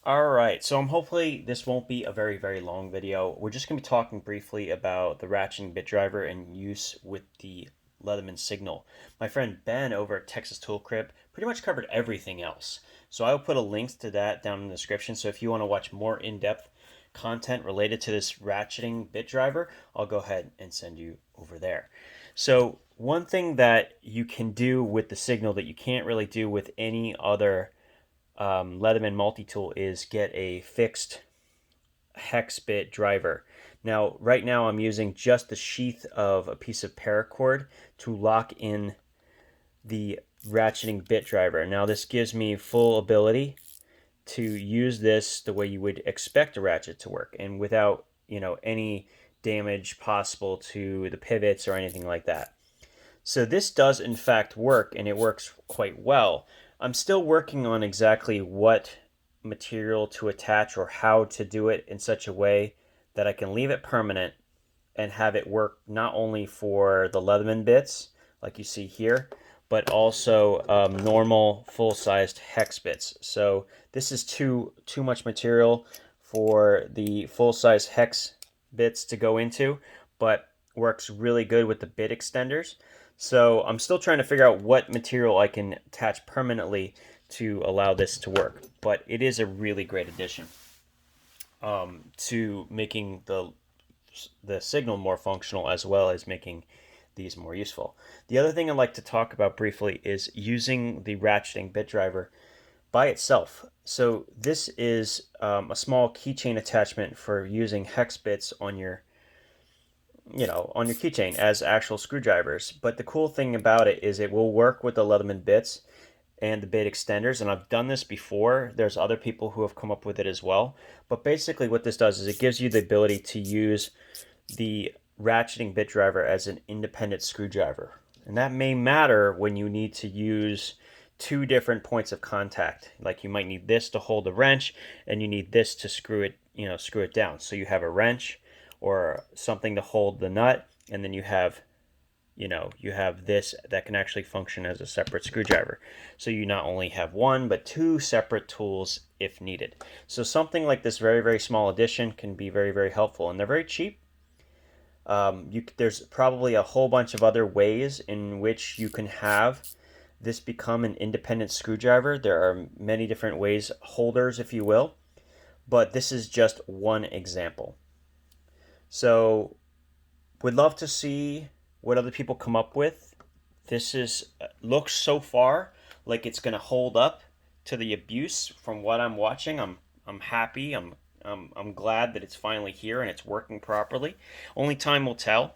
Alright, so hopefully this won't be a very long video. We're just going to be talking briefly about the ratcheting bit driver and use with the Leatherman signal. My friend Ben over at Texas Tool Crib pretty much covered everything else. So I'll put a link to that down in the description. So if you want to watch more in-depth content related to this ratcheting bit driver, I'll go ahead and send you over there. So one thing that you can do with the signal that you can't really do with any other Leatherman multi-tool is get a fixed hex bit driver. Now, right now I'm using just the sheath of a piece of paracord to lock in the ratcheting bit driver. Now this gives me full ability to use this the way you would expect a ratchet to work and without, any damage possible to the pivots or anything like that. So this does in fact work, and it works quite well. I'm still working on exactly what material to attach or how to do it in such a way that I can leave it permanent and have it work not only for the Leatherman bits, like you see here, but also normal full-sized hex bits. So this is too much material for the full-size hex bits to go into, but works really good with the bit extenders. So I'm still trying to figure out what material I can attach permanently to allow this to work, but it is a really great addition to making the signal more functional as well as making these more useful. The other thing I'd like to talk about briefly is using the ratcheting bit driver by itself. So this is a small keychain attachment for using hex bits on your on your keychain as actual screwdrivers. But the cool thing about it is it will work with the Leatherman bits and the bit extenders, and I've done this before. There's other people who have come up with it as well. But basically what this does is it gives you the ability to use the ratcheting bit driver as an independent screwdriver. And that may matter when you need to use two different points of contact. Like you might need this to hold the wrench and you need this to screw it, screw it down. So you have a wrench or something to hold the nut, and then you have this that can actually function as a separate screwdriver. So you not only have one, but two separate tools if needed. So something like this very small addition can be very helpful, and they're very cheap. There's probably a whole bunch of other ways in which you can have this become an independent screwdriver. There are many different ways, holders if you will, but this is just one example. So would love to see what other people come up with. This looks so far like it's going to hold up to the abuse from what I'm watching. I'm happy. I'm glad that it's finally here and it's working properly. Only time will tell,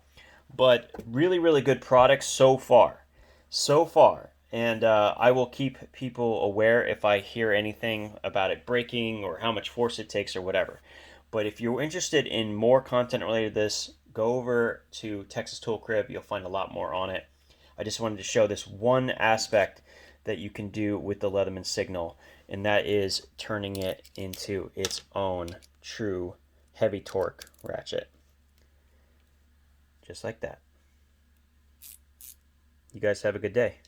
but really good products so far. So far. And I will keep people aware if I hear anything about it breaking or how much force it takes or whatever. But if you're interested in more content related to this, go over to Texas Tool Crib. You'll find a lot more on it. I just wanted to show this one aspect that you can do with the Leatherman signal, and that is turning it into its own true heavy torque ratchet. Just like that. You guys have a good day.